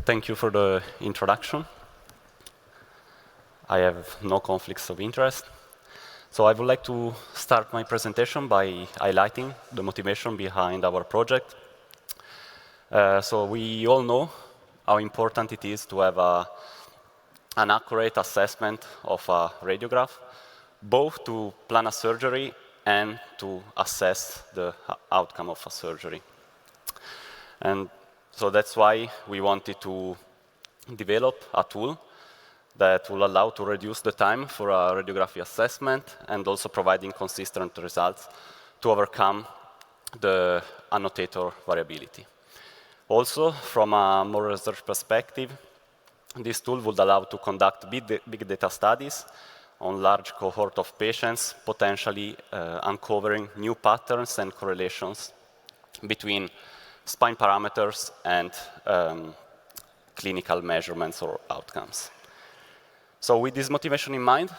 Thank you for the introduction. I have no conflicts of interest. So I would like to start my presentation by highlighting the motivation behind our project. So we all know how important it is to have an accurate assessment of a radiograph, both to plan a surgery and to assess the outcome of a surgery. And so that's why we wanted to develop a tool that will allow to reduce the time for a radiography assessment and also providing consistent results to overcome the annotator variability. Also, from a more research perspective, this tool would allow to conduct big data studies on large cohort of patients, potentially uncovering new patterns and correlations between spine parameters and clinical measurements or outcomes. So with this motivation in mind,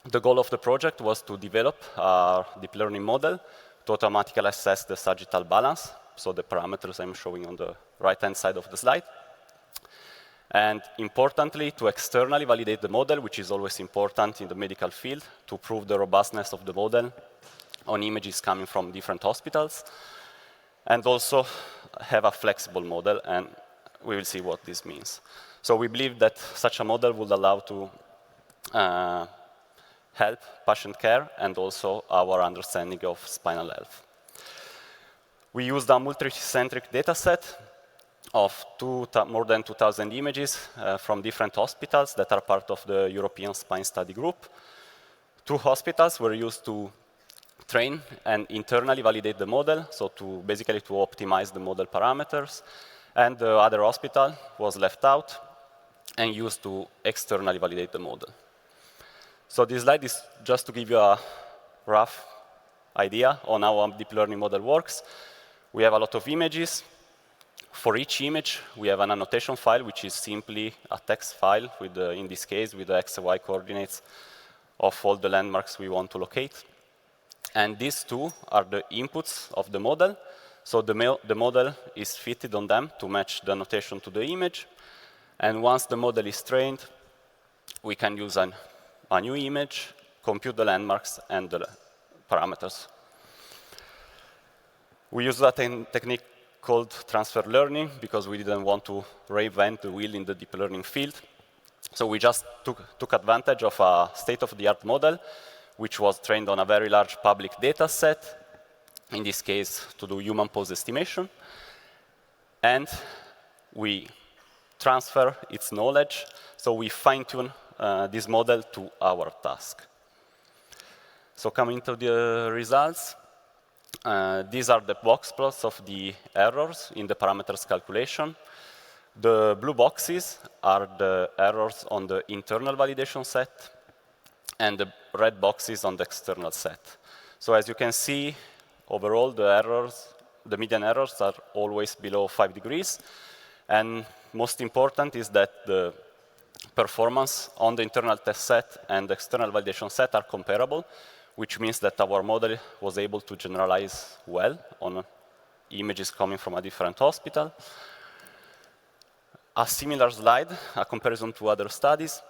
the goal of the project was to develop a deep learning model to automatically assess the sagittal balance, so the parameters I'm showing on the right-hand side of the slide. And importantly, to externally validate the model, which is always important in the medical field, to prove the robustness of the model on images coming from different hospitals, and also have a flexible model, and we will see what this means. So we believe that such a model would allow to help patient care and also our understanding of spinal health. We used a multi-centric dataset of more than 2,000 images from different hospitals that are part of the European Spine Study Group. 2 hospitals were used to train and internally validate the model, so basically to optimize the model parameters, and the other hospital was left out and used to externally validate the model. So this slide is just to give you a rough idea on how a deep learning model works. We have a lot of images. For each image, we have an annotation file, which is simply a text file, with in this case, with the x and y coordinates of all the landmarks we want to locate. And these two are the inputs of the model. So the model is fitted on them to match the annotation to the image. And once the model is trained, we can use a new image, compute the landmarks and the parameters. We use that technique called transfer learning because we didn't want to reinvent the wheel in the deep learning field. So we just took advantage of a state-of-the-art model, which was trained on a very large public data set, in this case, to do human pose estimation. And we transfer its knowledge, so we fine-tune this model to our task. So coming to the results, these are the box plots of the errors in the parameters calculation. The blue boxes are the errors on the internal validation set, and the red boxes on the external set. So as you can see, overall, the median errors are always below 5 degrees. And most important is that the performance on the internal test set and the external validation set are comparable, which means that our model was able to generalize well on images coming from a different hospital. A similar slide, a comparison to other studies.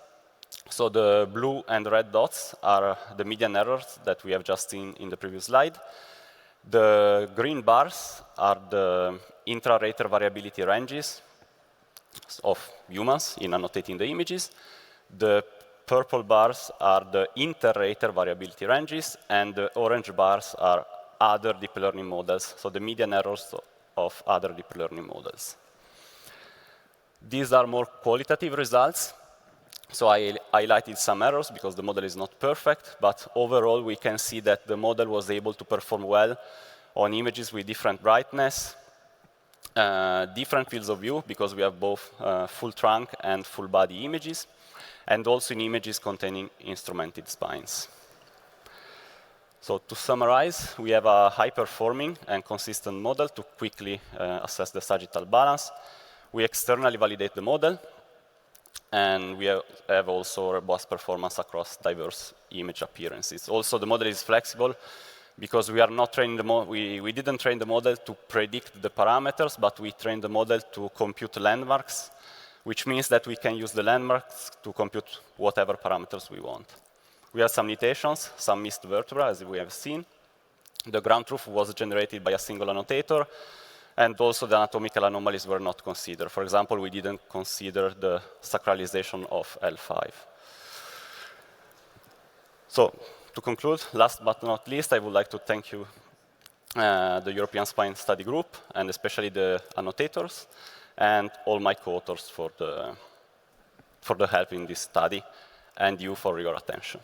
So the blue and red dots are the median errors that we have just seen in the previous slide. The green bars are the intra-rater variability ranges of humans in annotating the images. The purple bars are the inter-rater variability ranges, and the orange bars are other deep learning models, so the median errors of other deep learning models. These are more qualitative results. So I highlighted some errors because the model is not perfect, but overall we can see that the model was able to perform well on images with different brightness, different fields of view because we have both full trunk and full body images, and also in images containing instrumented spines. So to summarize, we have a high-performing and consistent model to quickly assess the sagittal balance. We externally validate the model, and we have also robust performance across diverse image appearances. Also, the model is flexible because we are not training the we didn't train the model to predict the parameters, but we trained the model to compute landmarks which means that we can use the landmarks to compute whatever parameters we want. We have some limitations, some missed vertebra, as we have seen. The ground truth was generated by a single annotator, and also the anatomical anomalies were not considered. For example, we didn't consider the sacralization of L5. So, to conclude, last but not least, I would like to thank you, the European Spine Study Group, and especially the annotators, and all my co-authors for the help in this study, and you for your attention.